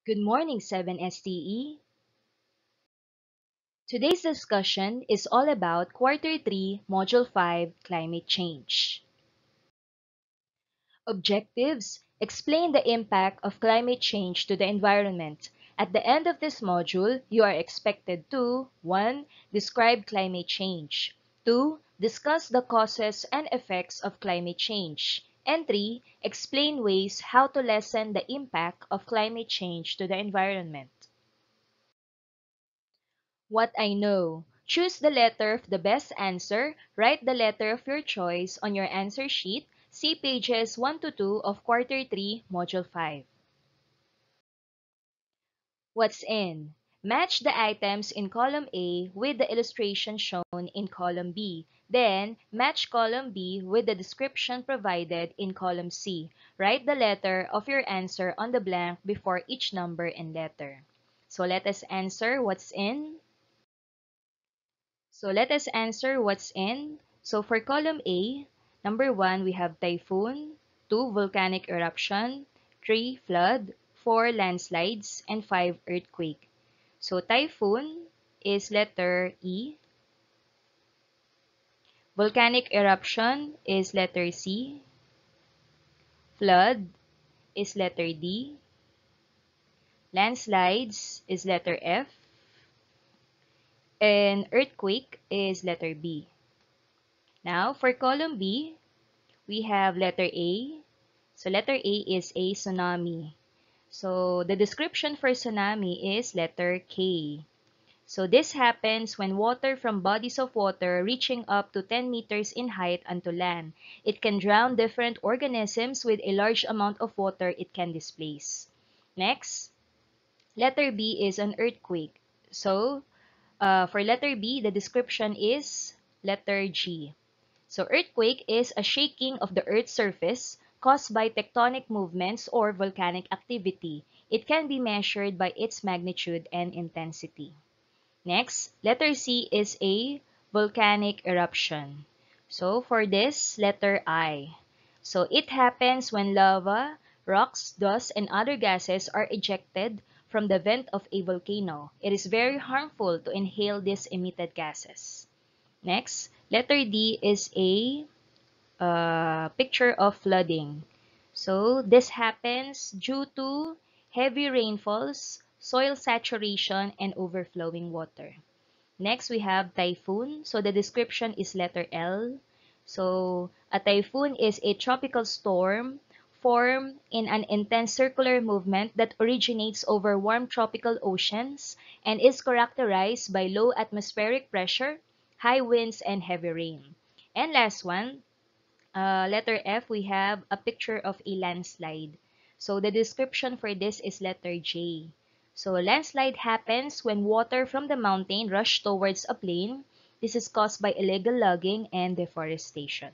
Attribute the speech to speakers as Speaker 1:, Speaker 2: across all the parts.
Speaker 1: Good morning, 7STE. Today's discussion is all about Quarter 3, Module 5, Climate Change. Objectives: explain the impact of climate change to the environment. At the end of this module, you are expected to 1. Describe climate change. 2. Discuss the causes and effects of climate change. And 3. Explain ways how to lessen the impact of climate change to the environment. What I know. Choose the letter of the best answer. Write the letter of your choice on your answer sheet. See pages 1 to 2 of Quarter 3, Module 5. What's in? Match the items in column A with the illustration shown in column B. Then, match column B with the description provided in column C. Write the letter of your answer on the blank before each number and letter. So let us answer what's in. So let us answer what's in. So for column A, number 1, we have typhoon, 2, volcanic eruption, 3, flood, 4, landslides, and 5, earthquake. So typhoon is letter E, volcanic eruption is letter C, flood is letter D, landslides is letter F, and earthquake is letter B. Now for column B, we have letter A. So letter A is a tsunami. So the description for tsunami is letter K. So this happens when water from bodies of water reaching up to 10 meters in height onto land. It can drown different organisms with a large amount of water it can displace. Next, letter B is an earthquake. So for letter B, the description is letter G. So earthquake is a shaking of the Earth's surface caused by tectonic movements or volcanic activity. It can be measured by its magnitude and intensity. Next, letter C is a volcanic eruption. So for this, letter I. So it happens when lava, rocks, dust, and other gases are ejected from the vent of a volcano. It is very harmful to inhale these emitted gases. Next, letter D is a picture of flooding. So this happens due to heavy rainfalls, soil saturation, and overflowing water. Next, we have typhoon. So the description is letter L. So a typhoon is a tropical storm formed in an intense circular movement that originates over warm tropical oceans and is characterized by low atmospheric pressure, high winds, and heavy rain. And last one, letter F, we have a picture of a landslide. So the description for this is letter J. So a landslide happens when water from the mountain rushes towards a plain. This is caused by illegal logging and deforestation.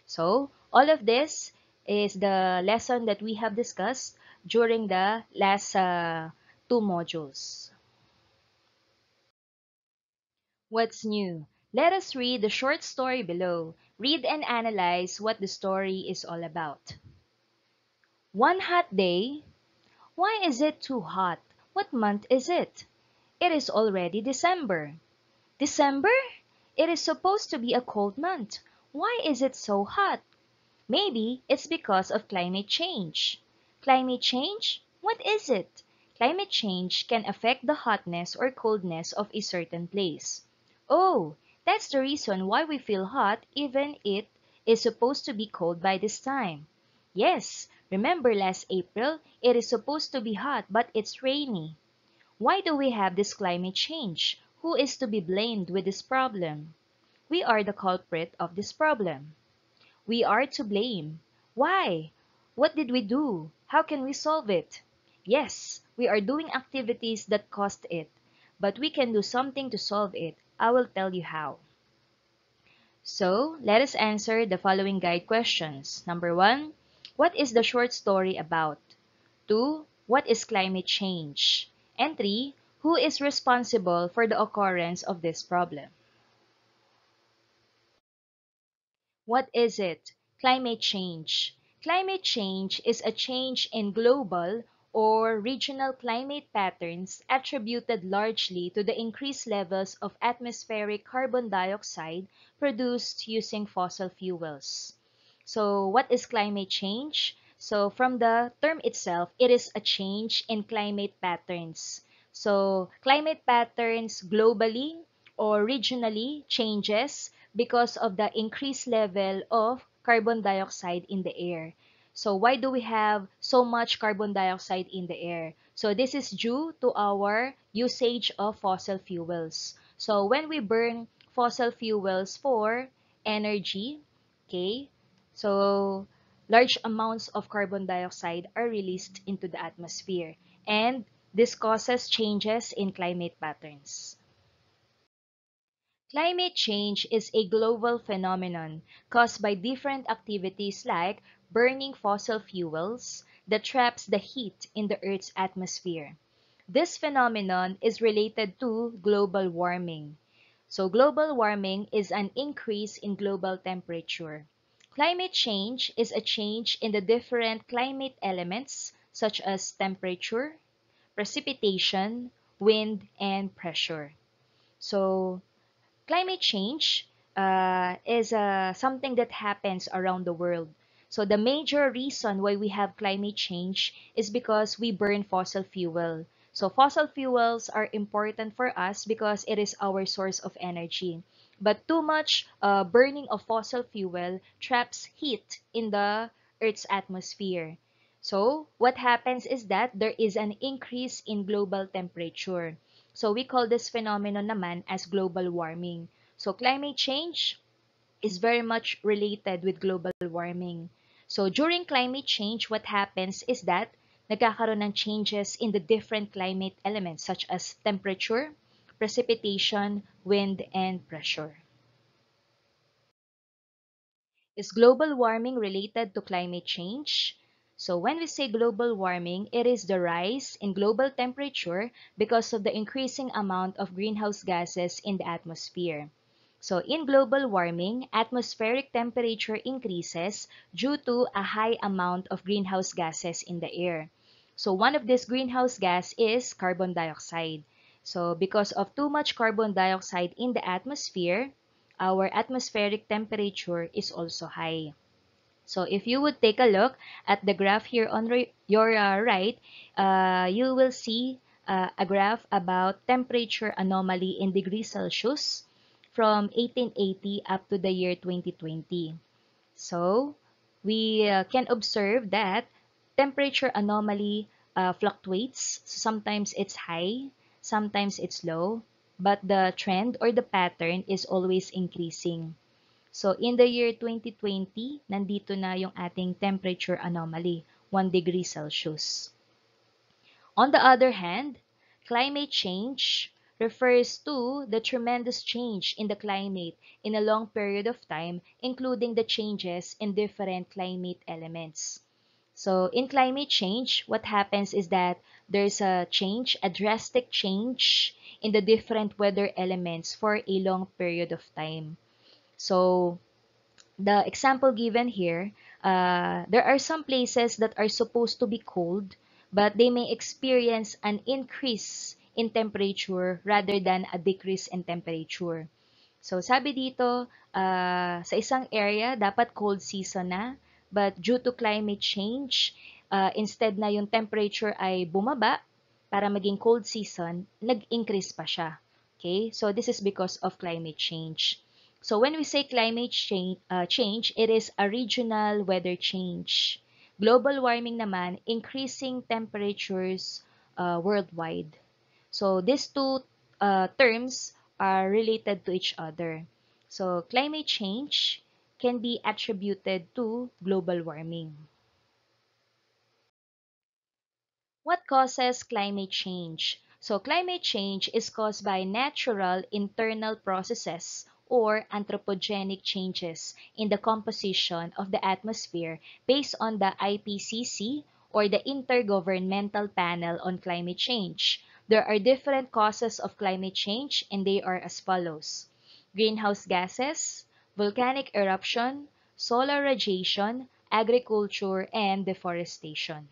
Speaker 1: So all of this is the lesson that we have discussed during the last two modules. What's new? Let us read the short story below. Read and analyze what the story is all about. One hot day. Why is it too hot? What month is it? It is already December. December? It is supposed to be a cold month. Why is it so hot? Maybe it's because of climate change. Climate change? What is it? Climate change can affect the hotness or coldness of a certain place. Oh, that's the reason why we feel hot even it is supposed to be cold by this time. Yes, remember last April, it is supposed to be hot but it's rainy. Why do we have this climate change? Who is to be blamed with this problem? We are the culprit of this problem. We are to blame. Why? What did we do? How can we solve it? Yes, we are doing activities that caused it, but we can do something to solve it. I will tell you how. So, let us answer the following guide questions. Number 1, what is the short story about? 2, what is climate change? And 3, who is responsible for the occurrence of this problem? What is it? Climate change. Climate change is a change in global or regional climate patterns attributed largely to the increased levels of atmospheric carbon dioxide produced using fossil fuels. So what is climate change? So from the term itself, it is a change in climate patterns. So climate patterns globally or regionally changes because of the increased level of carbon dioxide in the air. So why do we have so much carbon dioxide in the air? So this is due to our usage of fossil fuels. So when we burn fossil fuels for energy, okay, so large amounts of carbon dioxide are released into the atmosphere, and this causes changes in climate patterns. Climate change is a global phenomenon caused by different activities like burning fossil fuels that traps the heat in the Earth's atmosphere. This phenomenon is related to global warming. So global warming is an increase in global temperature. Climate change is a change in the different climate elements such as temperature, precipitation, wind, and pressure. So climate change is something that happens around the world. So the major reason why we have climate change is because we burn fossil fuel. So fossil fuels are important for us because it is our source of energy. But too much burning of fossil fuel traps heat in the Earth's atmosphere. So what happens is that there is an increase in global temperature. So we call this phenomenon naman as global warming. So climate change is very much related with global warming. So during climate change, what happens is that nagkakaroon ng changes in the different climate elements such as temperature, precipitation, wind, and pressure. Is global warming related to climate change? So when we say global warming, it is the rise in global temperature because of the increasing amount of greenhouse gases in the atmosphere. So in global warming, atmospheric temperature increases due to a high amount of greenhouse gases in the air. So one of these greenhouse gas is carbon dioxide. So because of too much carbon dioxide in the atmosphere, our atmospheric temperature is also high. So if you would take a look at the graph here on your right, you will see a graph about temperature anomaly in degrees Celsius from 1880 up to the year 2020. So we can observe that temperature anomaly fluctuates. Sometimes it's high, sometimes it's low, but the trend or the pattern is always increasing. So in the year 2020, nandito na yung ating temperature anomaly, 1 degree Celsius. On the other hand, climate change refers to the tremendous change in the climate in a long period of time, including the changes in different climate elements. So in climate change, what happens is that there's a change, a drastic change in the different weather elements for a long period of time. So the example given here, there are some places that are supposed to be cold, but they may experience an increase in temperature rather than a decrease in temperature. So sabi dito, sa isang area, dapat cold season na, but due to climate change, instead na yung temperature ay bumaba para maging cold season, nag-increase pa siya. Okay? So this is because of climate change. So when we say climate change, it is a regional weather change. Global warming naman, increasing temperatures worldwide. So these two terms are related to each other. So climate change can be attributed to global warming. What causes climate change? So climate change is caused by natural internal processes or anthropogenic changes in the composition of the atmosphere based on the IPCC or the Intergovernmental Panel on Climate Change. There are different causes of climate change and they are as follows: greenhouse gases, volcanic eruption, solar radiation, agriculture, and deforestation.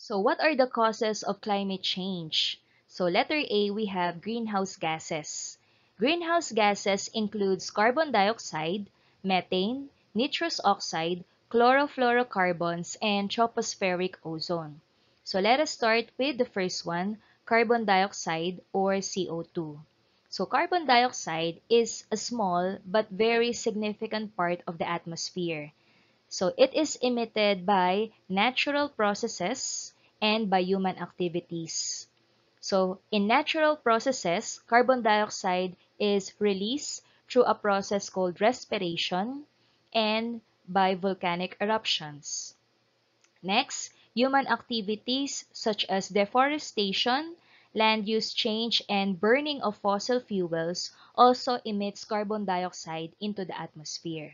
Speaker 1: So what are the causes of climate change? So letter A, we have greenhouse gases. Greenhouse gases includes carbon dioxide, methane, nitrous oxide, chlorofluorocarbons, and tropospheric ozone. So let us start with the first one, carbon dioxide or CO2. So carbon dioxide is a small but very significant part of the atmosphere. So it is emitted by natural processes and by human activities. So in natural processes, carbon dioxide is released through a process called respiration and by volcanic eruptions. Next, human activities such as deforestation, land use change, and burning of fossil fuels also emits carbon dioxide into the atmosphere.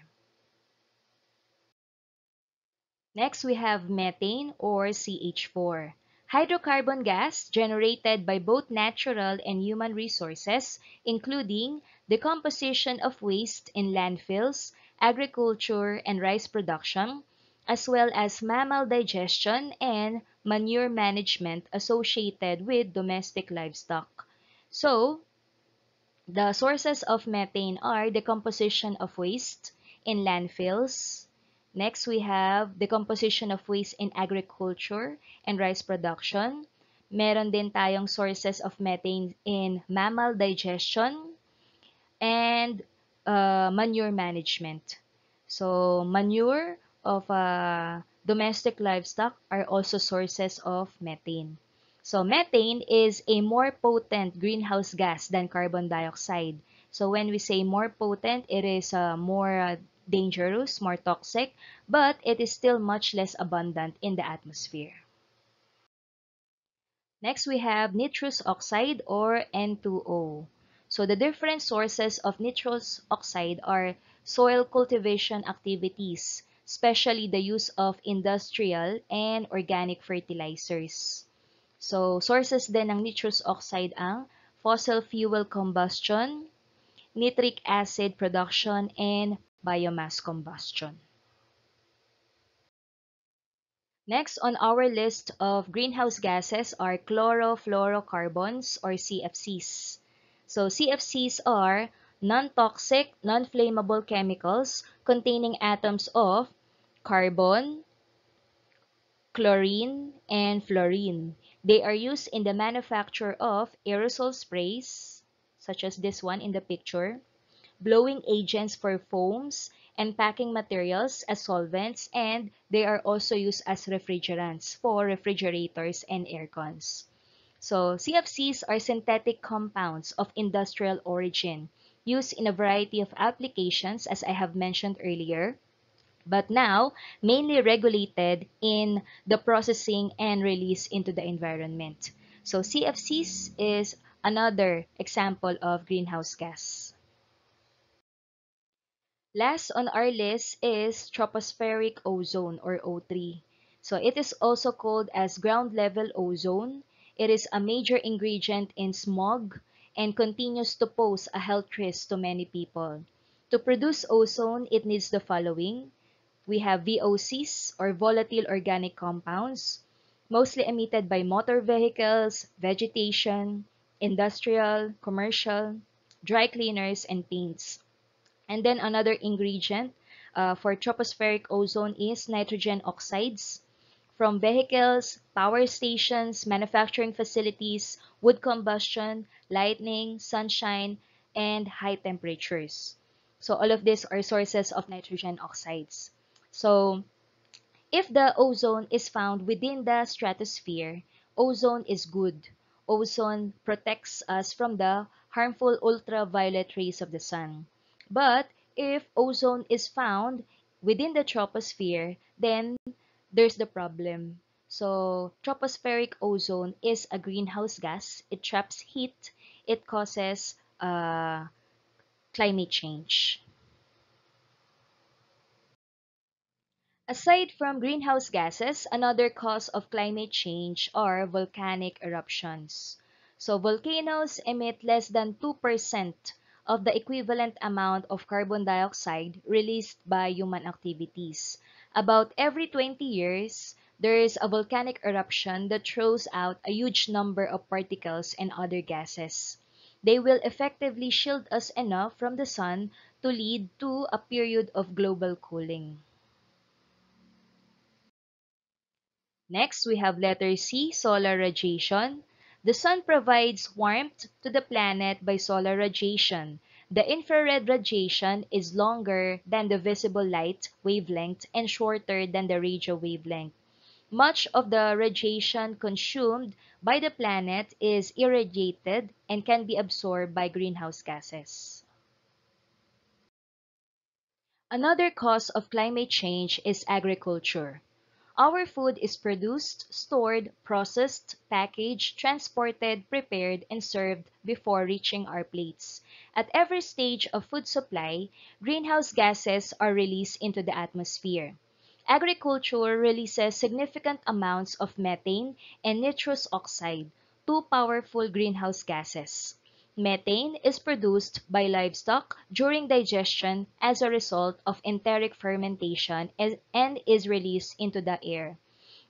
Speaker 1: Next, we have methane or CH4. Hydrocarbon gas generated by both natural and human resources, including decomposition of waste in landfills, agriculture, and rice production, as well as mammal digestion and manure management associated with domestic livestock. So, the sources of methane are decomposition of waste in landfills. Next, we have decomposition of waste in agriculture and rice production. Meron din tayong sources of methane in mammal digestion and manure management. So, manure of domestic livestock are also sources of methane. So, methane is a more potent greenhouse gas than carbon dioxide. So, when we say more potent, it is more dangerous, more toxic, but it is still much less abundant in the atmosphere. Next, we have nitrous oxide or N2O. So the different sources of nitrous oxide are soil cultivation activities, especially the use of industrial and organic fertilizers. So sources din ng nitrous oxide ang fossil fuel combustion, nitric acid production, and biomass combustion. Next on our list of greenhouse gases are chlorofluorocarbons or CFCs. So CFCs are non-toxic, non-flammable chemicals containing atoms of carbon, chlorine, and fluorine. They are used in the manufacture of aerosol sprays, such as this one in the picture, blowing agents for foams, and packing materials as solvents, and they are also used as refrigerants for refrigerators and aircons. So CFCs are synthetic compounds of industrial origin used in a variety of applications as I have mentioned earlier, but now mainly regulated in the processing and release into the environment. So CFCs is another example of greenhouse gas. Last on our list is tropospheric ozone or O3. So it is also called as ground level ozone. It is a major ingredient in smog and continues to pose a health risk to many people. To produce ozone, it needs the following. We have VOCs or volatile organic compounds, mostly emitted by motor vehicles, vegetation, industrial, commercial, dry cleaners, and paints. And then another ingredient for tropospheric ozone is nitrogen oxides from vehicles, power stations, manufacturing facilities, wood combustion, lightning, sunshine, and high temperatures. So all of these are sources of nitrogen oxides. So if the ozone is found within the stratosphere, ozone is good. Ozone protects us from the harmful ultraviolet rays of the sun. But if ozone is found within the troposphere, then there's the problem. So tropospheric ozone is a greenhouse gas. It traps heat. It causes climate change. Aside from greenhouse gases, another cause of climate change are volcanic eruptions. So volcanoes emit less than 2% of the equivalent amount of carbon dioxide released by human activities. About every 20 years, there is a volcanic eruption that throws out a huge number of particles and other gases. They will effectively shield us enough from the sun to lead to a period of global cooling. Next, we have letter C, solar radiation. The sun provides warmth to the planet by solar radiation. The infrared radiation is longer than the visible light wavelength and shorter than the radio wavelength. Much of the radiation consumed by the planet is irradiated and can be absorbed by greenhouse gases. Another cause of climate change is agriculture. Our food is produced, stored, processed, packaged, transported, prepared, and served before reaching our plates. At every stage of food supply, greenhouse gases are released into the atmosphere. Agriculture releases significant amounts of methane and nitrous oxide, two powerful greenhouse gases. Methane is produced by livestock during digestion as a result of enteric fermentation and is released into the air.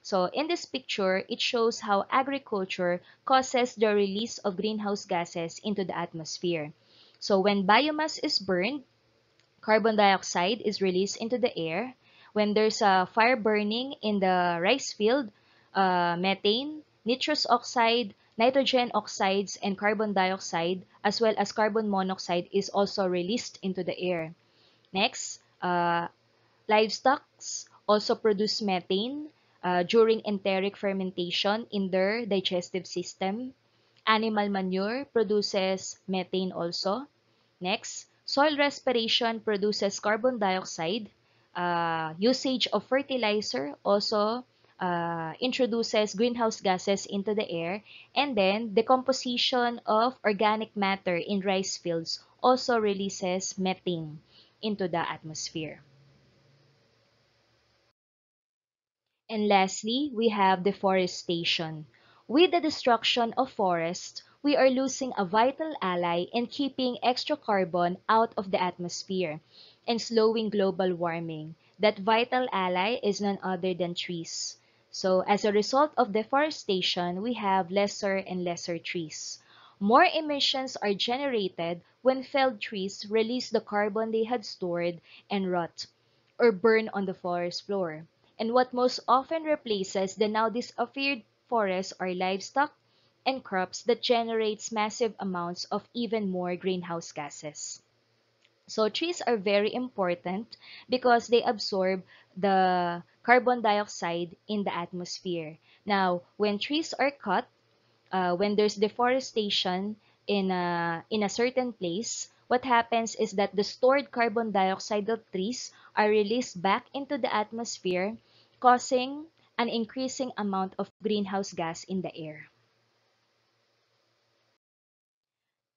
Speaker 1: So in this picture, it shows how agriculture causes the release of greenhouse gases into the atmosphere. So when biomass is burned, carbon dioxide is released into the air. When there's a fire burning in the rice field, methane, nitrous oxide, nitrogen oxides, and carbon dioxide, as well as carbon monoxide, is also released into the air. Next, livestock also produce methane during enteric fermentation in their digestive system. Animal manure produces methane also. Next, soil respiration produces carbon dioxide. Usage of fertilizer also introduces greenhouse gases into the air. And then, decomposition of organic matter in rice fields also releases methane into the atmosphere. And lastly, we have deforestation. With the destruction of forests, we are losing a vital ally in keeping extra carbon out of the atmosphere and slowing global warming. That vital ally is none other than trees. So, as a result of deforestation, we have lesser and lesser trees. More emissions are generated when felled trees release the carbon they had stored and rot or burn on the forest floor. And what most often replaces the now disappeared forests are livestock and crops that generates massive amounts of even more greenhouse gases. So trees are very important because they absorb the carbon dioxide in the atmosphere. Now, when trees are cut, when there's deforestation in a certain place, what happens is that the stored carbon dioxide of trees are released back into the atmosphere, causing an increasing amount of greenhouse gas in the air.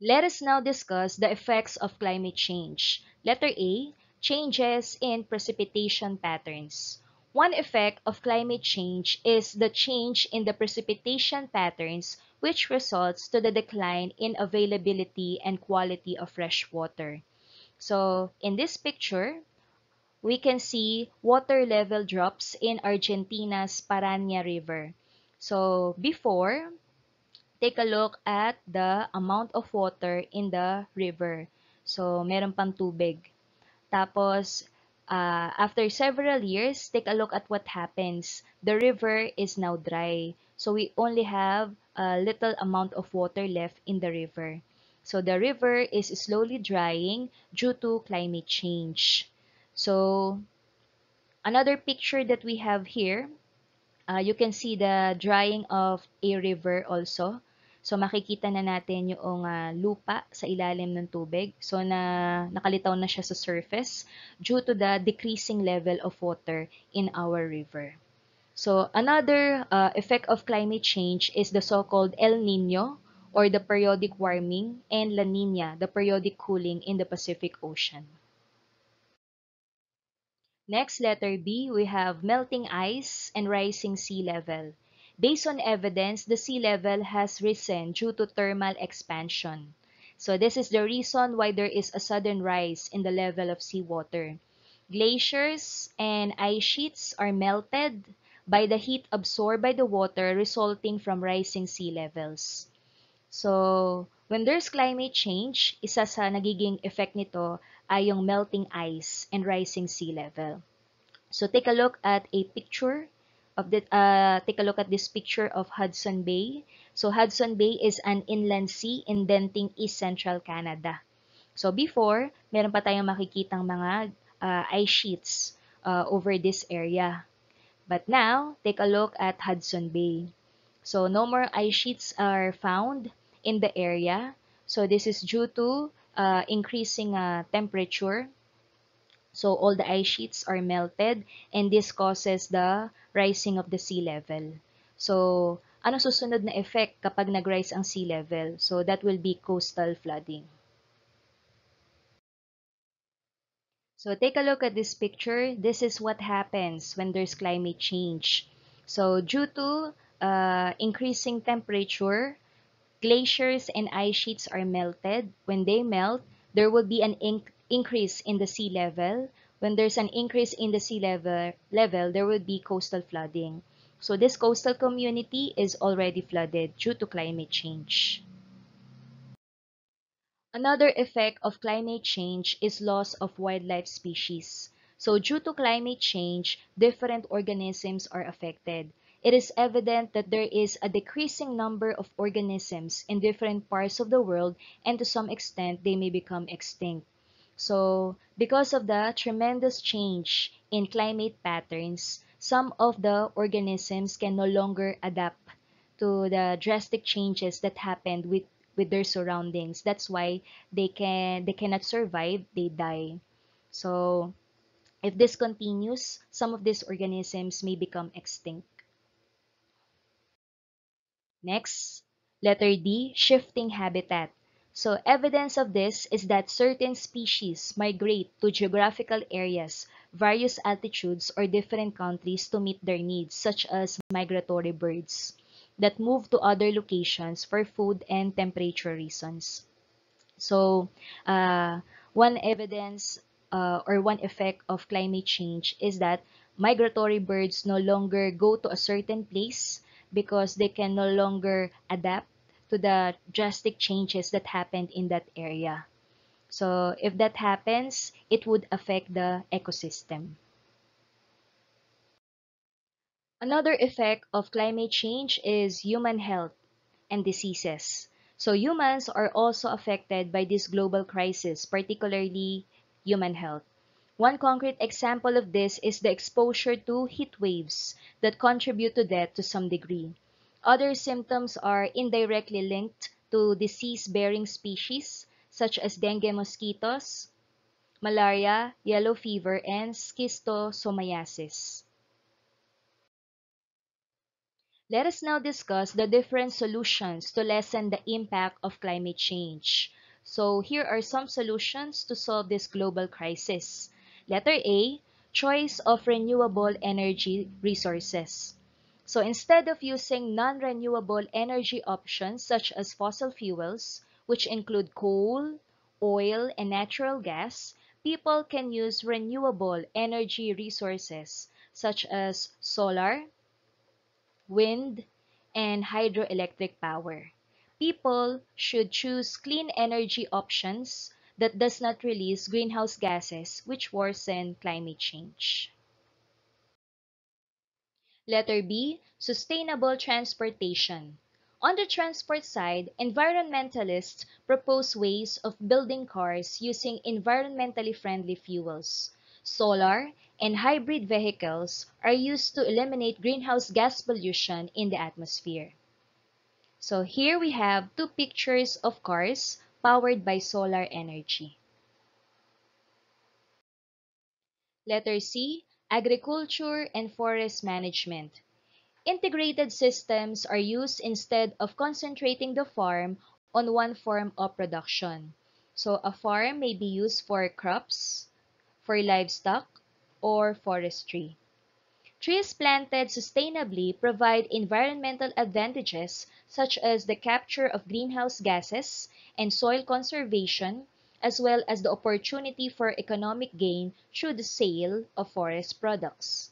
Speaker 1: Let us now discuss the effects of climate change. Letter A, changes in precipitation patterns. One effect of climate change is the change in the precipitation patterns, which results to the decline in availability and quality of fresh water. So, in this picture, we can see water level drops in Argentina's Paraná River. So, before, take a look at the amount of water in the river. So, meron pang tubig. Tapos, after several years, take a look at what happens. The river is now dry. So, we only have a little amount of water left in the river. So, the river is slowly drying due to climate change. So, another picture that we have here, you can see the drying of a river also. So makikita na natin yung lupa sa ilalim ng tubig. So nakalitaw na siya sa surface due to the decreasing level of water in our river. So another effect of climate change is the so-called El Nino or the periodic warming and La Nina, the periodic cooling in the Pacific Ocean. Next, letter B, we have melting ice and rising sea level. Based on evidence, the sea level has risen due to thermal expansion. So this is the reason why there is a sudden rise in the level of seawater. Glaciers and ice sheets are melted, by the heat absorbed by the water resulting from rising sea levels. So, when there's climate change, isa sa nagiging effect nito ay yung melting ice and rising sea level. So, take a look at a picture of the take a look at this picture of Hudson Bay. So, Hudson Bay is an inland sea indenting East Central Canada. So, before, meron pa tayong makikitang mga ice sheets over this area. But now, take a look at Hudson Bay. So no more ice sheets are found in the area. So this is due to increasing temperature. So all the ice sheets are melted and this causes the rising of the sea level. So ano susunod na effect kapag nag-rise ang sea level? So that will be coastal flooding. So take a look at this picture. This is what happens when there's climate change. So due to increasing temperature, glaciers and ice sheets are melted. When they melt, there will be an increase in the sea level. When there's an increase in the sea level, there will be coastal flooding. So this coastal community is already flooded due to climate change. Another effect of climate change is loss of wildlife species. So due to climate change, different organisms are affected. It is evident that there is a decreasing number of organisms in different parts of the world, and to some extent, they may become extinct. So, because of the tremendous change in climate patterns, some of the organisms can no longer adapt to the drastic changes that happened with their surroundings. That's why they cannot survive, they die. So if this continues, some of these organisms may become extinct. Next, letter D, shifting habitat. So evidence of this is that certain species migrate to geographical areas, various altitudes, or different countries to meet their needs, such as migratory birds that move to other locations for food and temperature reasons. So, one evidence or one effect of climate change is that migratory birds no longer go to a certain place because they can no longer adapt to the drastic changes that happened in that area. So, if that happens, it would affect the ecosystem. Another effect of climate change is human health and diseases. So humans are also affected by this global crisis, particularly human health. One concrete example of this is the exposure to heat waves that contribute to death to some degree. Other symptoms are indirectly linked to disease-bearing species such as dengue mosquitoes, malaria, yellow fever, and schistosomiasis. Let us now discuss the different solutions to lessen the impact of climate change. So here are some solutions to solve this global crisis. Letter A, choice of renewable energy resources. So instead of using non-renewable energy options such as fossil fuels, which include coal, oil, and natural gas, people can use renewable energy resources such as solar, wind, and hydroelectric power. People should choose clean energy options that does not release greenhouse gases which worsen climate change. Letter B, sustainable transportation. On the transport side, environmentalists propose ways of building cars using environmentally friendly fuels. Solar and hybrid vehicles are used to eliminate greenhouse gas pollution in the atmosphere. So here we have two pictures of cars powered by solar energy. Letter C, agriculture and forest management. Integrated systems are used instead of concentrating the farm on one form of production. So a farm may be used for crops, for livestock, or forestry. Trees planted sustainably provide environmental advantages such as the capture of greenhouse gases and soil conservation, as well as the opportunity for economic gain through the sale of forest products.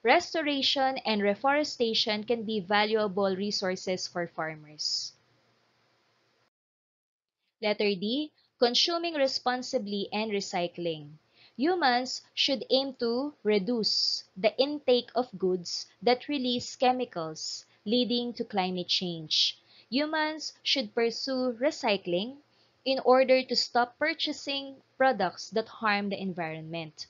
Speaker 1: Restoration and reforestation can be valuable resources for farmers. Letter D, consuming responsibly and recycling. Humans should aim to reduce the intake of goods that release chemicals, leading to climate change. Humans should pursue recycling in order to stop purchasing products that harm the environment.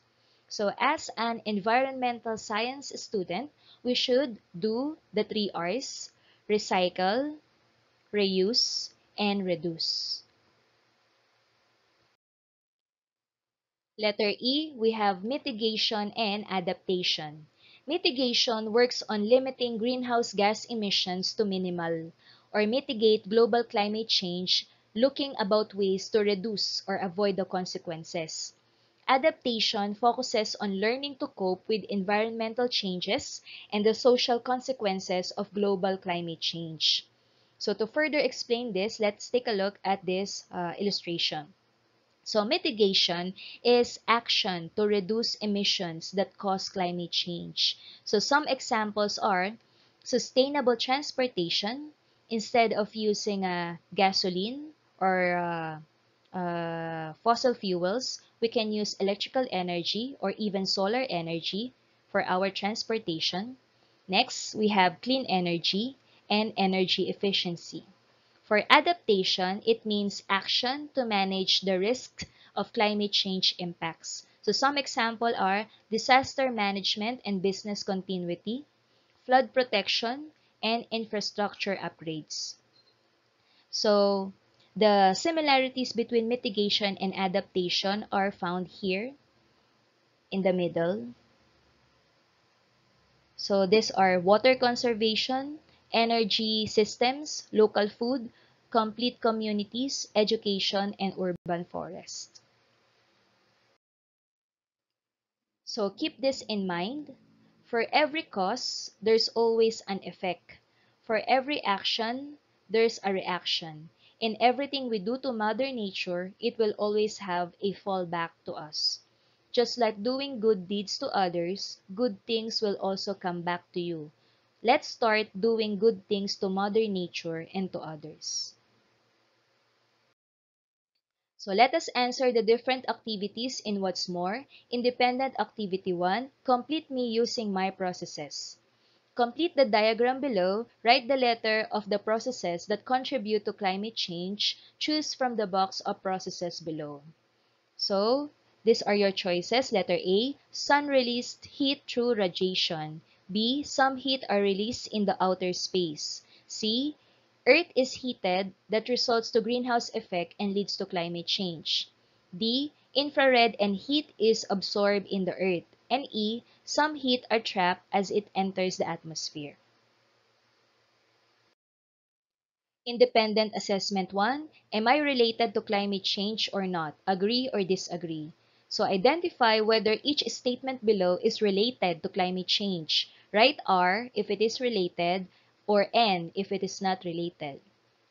Speaker 1: So as an environmental science student, we should do the 3 Rs: recycle, reuse, and reduce. Letter E, we have mitigation and adaptation. Mitigation works on limiting greenhouse gas emissions to minimal or mitigate global climate change, looking about ways to reduce or avoid the consequences. Adaptation focuses on learning to cope with environmental changes and the social consequences of global climate change. So to further explain this, let's take a look at this illustration. So mitigation is action to reduce emissions that cause climate change. So some examples are sustainable transportation. Instead of using gasoline or fossil fuels, we can use electrical energy or even solar energy for our transportation. Next, we have clean energy and energy efficiency. For adaptation, it means action to manage the risks of climate change impacts. So some examples are disaster management and business continuity, flood protection, and infrastructure upgrades. So the similarities between mitigation and adaptation are found here in the middle. So these are water conservation, energy systems, local food, complete communities, education, and urban forest. So keep this in mind. For every cause, there's always an effect. For every action, there's a reaction. In everything we do to Mother Nature, it will always have a fallback to us. Just like doing good deeds to others, good things will also come back to you. Let's start doing good things to Mother Nature and to others. So let us answer the different activities in what's more. Independent activity 1, complete me using my processes. Complete the diagram below, write the letter of the processes that contribute to climate change, choose from the box of processes below. So, these are your choices. Letter A, sun released heat through radiation. B, some heat are released in the outer space. C, Earth is heated that results to greenhouse effect and leads to climate change. D, infrared and heat is absorbed in the Earth. And E, some heat are trapped as it enters the atmosphere. Independent assessment 1, am I related to climate change or not? Agree or disagree? So identify whether each statement below is related to climate change. Write R if it is related or N if it is not related.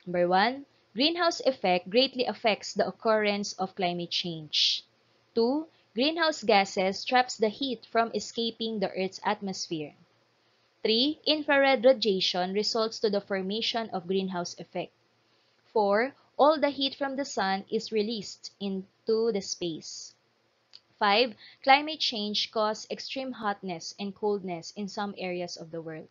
Speaker 1: Number 1, greenhouse effect greatly affects the occurrence of climate change. 2, greenhouse gases traps the heat from escaping the Earth's atmosphere. 3, infrared radiation results to the formation of greenhouse effect. 4, all the heat from the sun is released into the space. 5, climate change causes extreme hotness and coldness in some areas of the world.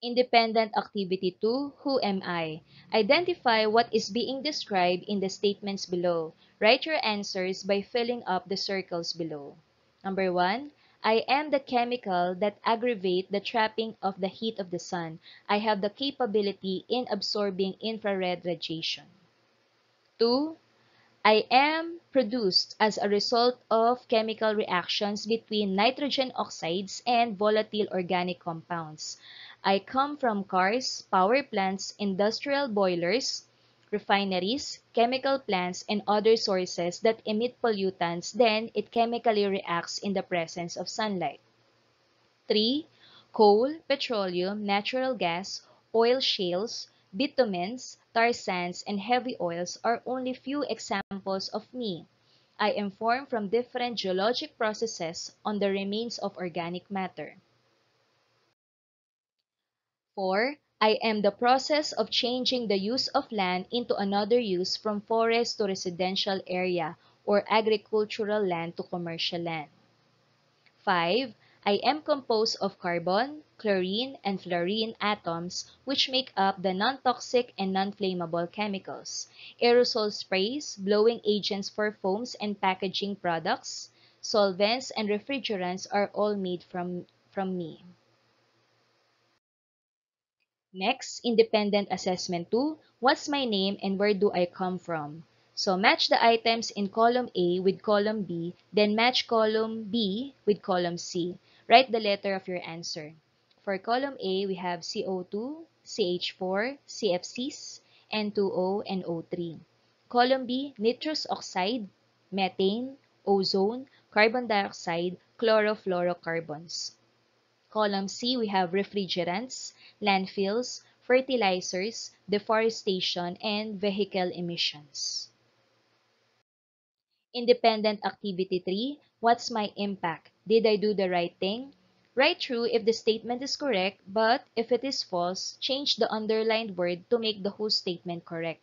Speaker 1: Independent activity 2, who am I? Identify what is being described in the statements below. Write your answers by filling up the circles below. Number 1, I am the chemical that aggravate the trapping of the heat of the sun. I have the capability in absorbing infrared radiation. 2, I am produced as a result of chemical reactions between nitrogen oxides and volatile organic compounds. I come from cars, power plants, industrial boilers, refineries, chemical plants, and other sources that emit pollutants, then it chemically reacts in the presence of sunlight. 3. Coal, petroleum, natural gas, oil shales, bitumens, tar sands, and heavy oils are only few examples of me. I am formed from different geologic processes on the remains of organic matter. 4. I am the process of changing the use of land into another use from forest to residential area or agricultural land to commercial land. 5. I am composed of carbon, chlorine, and fluorine atoms which make up the non-toxic and non-flammable chemicals. Aerosol sprays, blowing agents for foams and packaging products, solvents, and refrigerants are all made from me. Next, independent assessment 2. What's my name and where do I come from? So match the items in column A with column B, then match column B with column C. Write the letter of your answer. For column A, we have CO2, CH4, CFCs, N2O, and O3. Column B, nitrous oxide, methane, ozone, carbon dioxide, chlorofluorocarbons. Column C, we have refrigerants, landfills, fertilizers, deforestation, and vehicle emissions. Independent activity 3, what's my impact? Did I do the right thing? Write true if the statement is correct, but if it is false, change the underlined word to make the whole statement correct.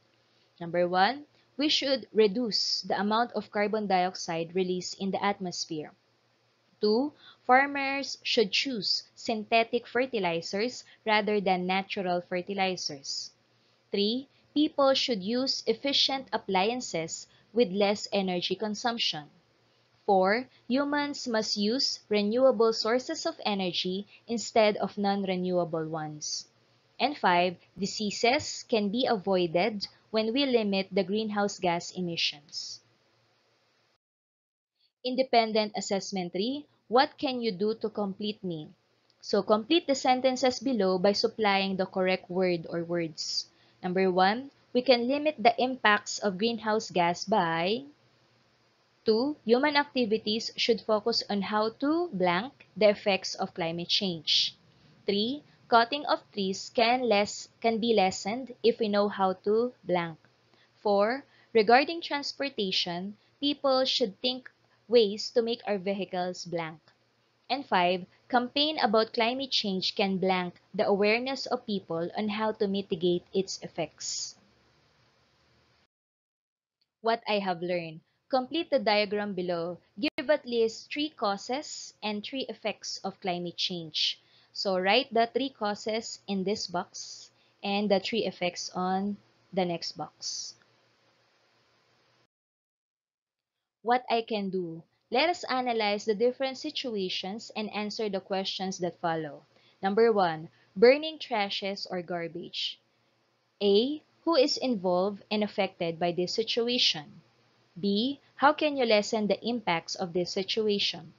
Speaker 1: Number 1, we should reduce the amount of carbon dioxide released in the atmosphere. 2. Farmers should choose synthetic fertilizers rather than natural fertilizers. 3. People should use efficient appliances with less energy consumption. 4. Humans must use renewable sources of energy instead of non-renewable ones. And 5. Diseases can be avoided when we limit the greenhouse gas emissions. Independent assessment 3, what can you do to complete me? So complete the sentences below by supplying the correct word or words. Number 1, we can limit the impacts of greenhouse gas by 2. Human activities should focus on how to blank the effects of climate change. 3. Cutting of trees can be lessened if we know how to blank. 4. Regarding transportation, people should think ways to make our vehicles blank. And 5. Campaign about climate change can blank the awareness of people on how to mitigate its effects. What I have learned. Complete the diagram below. Give at least 3 causes and 3 effects of climate change. So write the 3 causes in this box and the 3 effects on the next box. What I can do. Let us analyze the different situations and answer the questions that follow. Number 1. Burning trashes or garbage. A. Who is involved and affected by this situation? B. How can you lessen the impacts of this situation?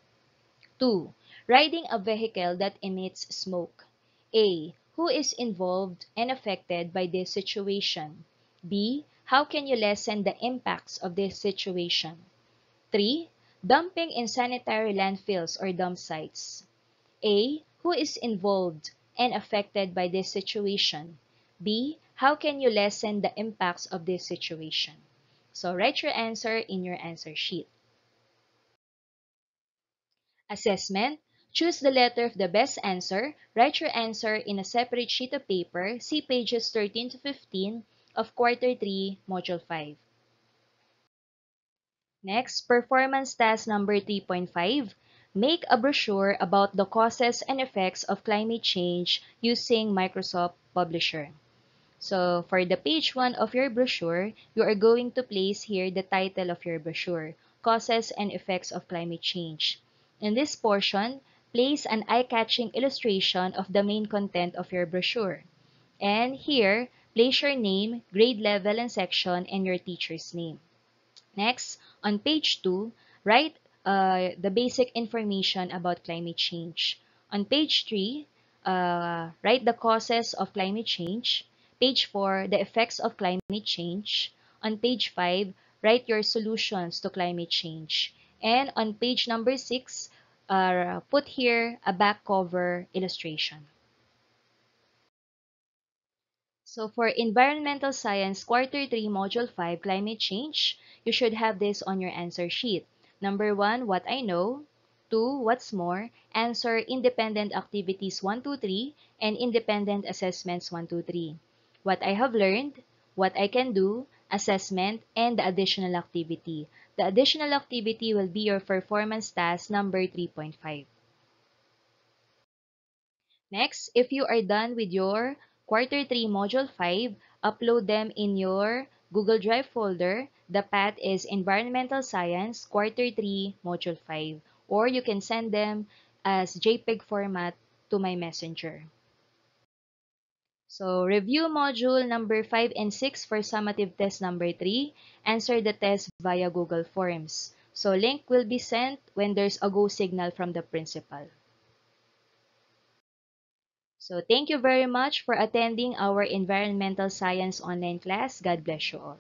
Speaker 1: 2. Riding a vehicle that emits smoke. A. Who is involved and affected by this situation? B. How can you lessen the impacts of this situation? 3. Dumping in sanitary landfills or dump sites. A. Who is involved and affected by this situation? B. How can you lessen the impacts of this situation? So write your answer in your answer sheet. Assessment. Choose the letter of the best answer. Write your answer in a separate sheet of paper. See pages 13 to 15 of Quarter 3, Module 5. Next, performance task number 3.5. Make a brochure about the causes and effects of climate change using Microsoft Publisher. So, for the page 1 of your brochure, you are going to place here the title of your brochure, Causes and Effects of Climate Change. In this portion, place an eye-catching illustration of the main content of your brochure. And here, place your name, grade level and section, and your teacher's name. Next, on page 2, write the basic information about climate change. On page 3, write the causes of climate change. Page 4, the effects of climate change. On page 5, write your solutions to climate change. And on page number 6, put here a back cover illustration. So for Environmental Science Quarter 3 Module 5 Climate Change, you should have this on your answer sheet. Number 1, what I know. 2, what's more. Answer independent activities 1, 2, 3 and independent assessments 1, 2, 3. What I have learned, what I can do, assessment, and the additional activity. The additional activity will be your performance task number 3.5. Next, if you are done with your Quarter 3 Module 5, upload them in your Google Drive folder. The path is Environmental Science Quarter 3 Module 5. Or you can send them as JPEG format to my messenger. So, review module number 5 and 6 for summative test number 3. Answer the test via Google Forms. So, link will be sent when there's a go signal from the principal. So, thank you very much for attending our Environmental Science online class. God bless you all.